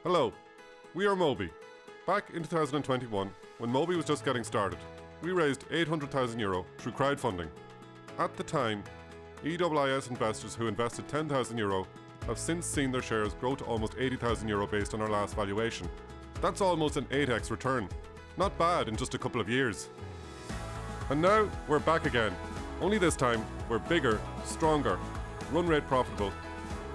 Hello, we are MOBY. Back in 2021, when MOBY was just getting started, we raised €800,000 through crowdfunding. At the time, EIIS investors who invested €10,000 have since seen their shares grow to almost €80,000 based on our last valuation. That's almost an 8x return. Not bad in just a couple of years. And now we're back again. Only this time, we're bigger, stronger, run rate profitable,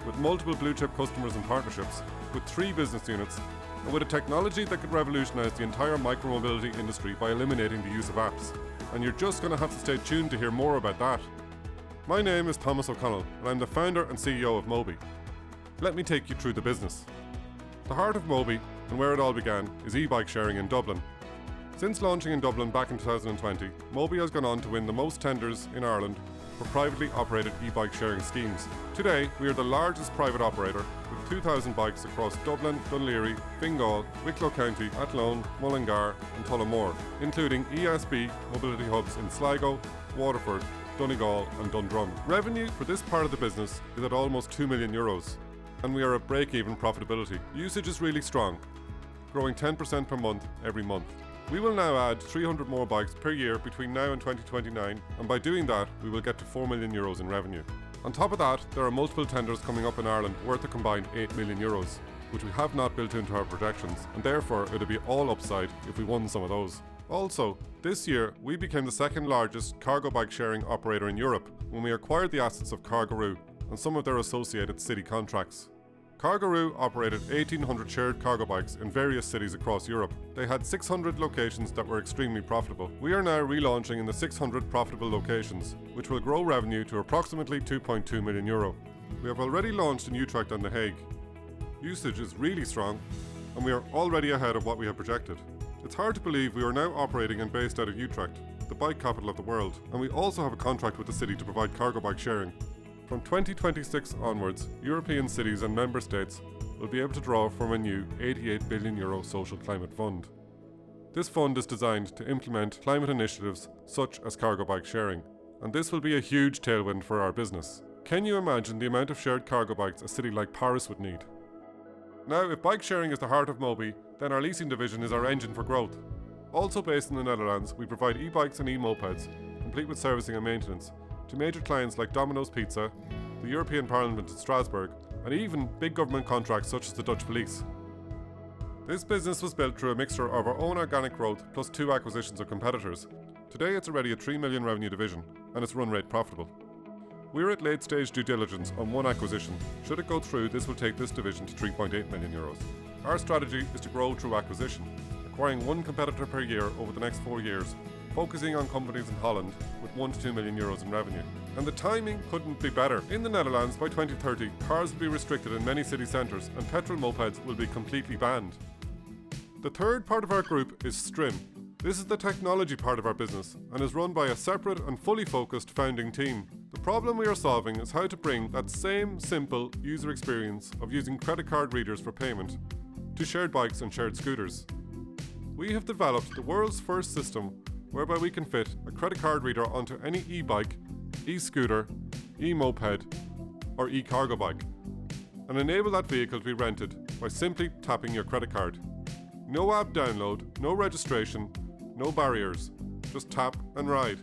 with multiple blue chip customers and partnerships, with 3 business units, and with a technology that could revolutionise the entire micromobility industry by eliminating the use of apps. And you're just going to have to stay tuned to hear more about that. My name is Thomas O'Connell, and I'm the founder and CEO of MOBY. Let me take you through the business. The heart of MOBY, and where it all began, is e-bike sharing in Dublin. Since launching in Dublin back in 2020, MOBY has gone on to win the most tenders in Ireland for privately operated e-bike sharing schemes. Today, we are the largest private operator with 2,000 bikes across Dublin, Dunleary, Fingal, Wicklow County, Athlone, Mullingar and Tullamore, including ESB mobility hubs in Sligo, Waterford, Donegal and Dundrum. Revenue for this part of the business is at almost €2 million, and we are at break-even profitability. Usage is really strong, growing 10% per month every month. We will now add 300 more bikes per year between now and 2029, and by doing that, we will get to €4 million in revenue. On top of that, there are multiple tenders coming up in Ireland worth a combined €8 million, which we have not built into our projections, and therefore it would be all upside if we won some of those. Also, this year, we became the second largest cargo bike sharing operator in Europe when we acquired the assets of Cargoroo and some of their associated city contracts. Cargoroo operated 1,800 shared cargo bikes in various cities across Europe. They had 600 locations that were extremely profitable. We are now relaunching in the 600 profitable locations, which will grow revenue to approximately €2.2 million. We have already launched in Utrecht and The Hague. Usage is really strong, and we are already ahead of what we have projected. It's hard to believe we are now operating and based out of Utrecht, the bike capital of the world, and we also have a contract with the city to provide cargo bike sharing. From 2026 onwards, European cities and member states will be able to draw from a new €88 billion social climate fund. This fund is designed to implement climate initiatives such as cargo bike sharing, and this will be a huge tailwind for our business. Can you imagine the amount of shared cargo bikes a city like Paris would need? Now, if bike sharing is the heart of MOBY, then our leasing division is our engine for growth. Also based in the Netherlands, we provide e-bikes and e-mopeds, complete with servicing and maintenance, to major clients like Domino's Pizza, the European Parliament in Strasbourg, and even big government contracts such as the Dutch police. This business was built through a mixture of our own organic growth plus 2 acquisitions of competitors. Today it's already a €3 million revenue division, and it's run rate profitable. We're at late stage due diligence on 1 acquisition. Should it go through, this will take this division to €3.8 million. Our strategy is to grow through acquisition, acquiring 1 competitor per year over the next 4 years, focusing on companies in Holland with €1 to €2 million in revenue. And the timing couldn't be better. In the Netherlands, by 2030, cars will be restricted in many city centres and petrol mopeds will be completely banned. The third part of our group is Strim. This is the technology part of our business and is run by a separate and fully focused founding team. The problem we are solving is how to bring that same simple user experience of using credit card readers for payment to shared bikes and shared scooters. We have developed the world's first system whereby we can fit a credit card reader onto any e-bike, e-scooter, e-moped or e-cargo bike and enable that vehicle to be rented by simply tapping your credit card. No app download, no registration, no barriers, just tap and ride.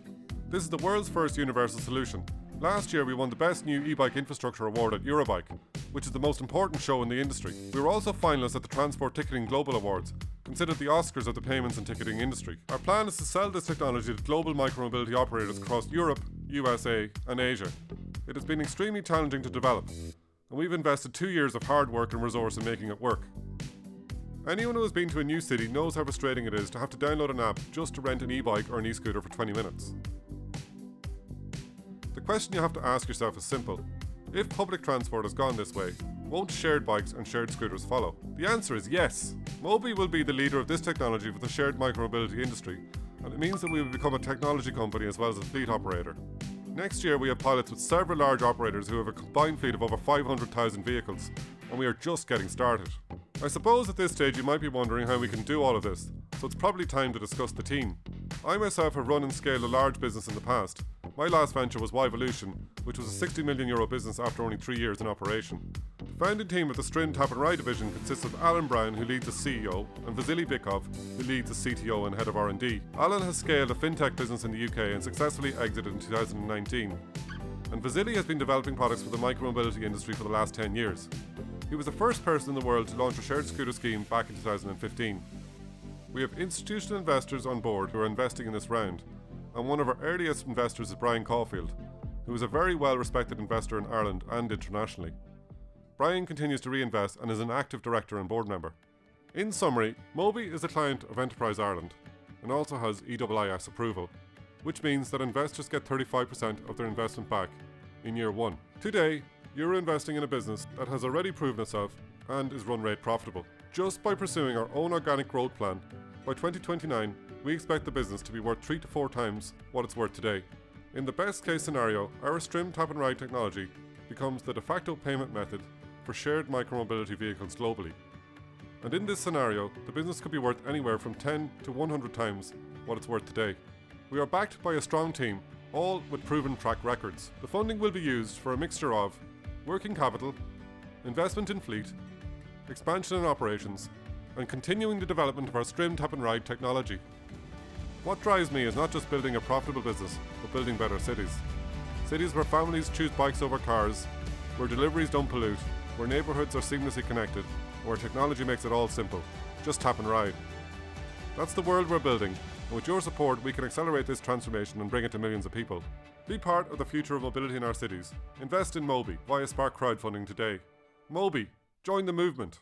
This is the world's first universal solution. Last year we won the Best New E-Bike Infrastructure Award at Eurobike, which is the most important show in the industry. We were also finalists at the Transport Ticketing Global Awards, considered the Oscars of the payments and ticketing industry. Our plan is to sell this technology to global micromobility operators across Europe, USA and Asia. It has been extremely challenging to develop, and we've invested 2 years of hard work and resource in making it work. Anyone who has been to a new city knows how frustrating it is to have to download an app just to rent an e-bike or an e-scooter for 20 minutes. The question you have to ask yourself is simple. If public transport has gone this way, won't shared bikes and shared scooters follow? The answer is yes. MOBY will be the leader of this technology for the shared micromobility industry, and it means that we will become a technology company as well as a fleet operator. Next year we have pilots with several large operators who have a combined fleet of over 500,000 vehicles, and we are just getting started. I suppose at this stage you might be wondering how we can do all of this, so it's probably time to discuss the team. I myself have run and scaled a large business in the past. My last venture was Yvolution, which was a €60 million business after only 3 years in operation. The The founding team of the Strim Tap and Ride division consists of Alan Brown, who leads as CEO, and Vasily Bykov, who leads as CTO and head of R&D. Alan has scaled a fintech business in the UK and successfully exited in 2019. And Vasily has been developing products for the micromobility industry for the last 10 years. He was the first person in the world to launch a shared scooter scheme back in 2015. We have institutional investors on board who are investing in this round, and one of our earliest investors is Brian Caulfield, who is a very well-respected investor in Ireland and internationally. Brian continues to reinvest and is an active director and board member. In summary, MOBY is a client of Enterprise Ireland and also has EIIS approval, which means that investors get 35% of their investment back in year one. Today, you're investing in a business that has already proven itself and is run rate profitable. Just by pursuing our own organic growth plan, by 2029, we expect the business to be worth 3 to 4 times what it's worth today. In the best case scenario, our Strim Tap and Ride technology becomes the de facto payment method for shared micromobility vehicles globally. And in this scenario, the business could be worth anywhere from 10 to 100 times what it's worth today. We are backed by a strong team, all with proven track records. The funding will be used for a mixture of working capital, investment in fleet, expansion in operations, and continuing the development of our Strim Tap and Ride technology. What drives me is not just building a profitable business, but building better cities. Cities where families choose bikes over cars, where deliveries don't pollute, where neighbourhoods are seamlessly connected, and where technology makes it all simple. Just tap and ride. That's the world we're building, and with your support we can accelerate this transformation and bring it to millions of people. Be part of the future of mobility in our cities. Invest in MOBY via Spark Crowdfunding today. MOBY, join the movement.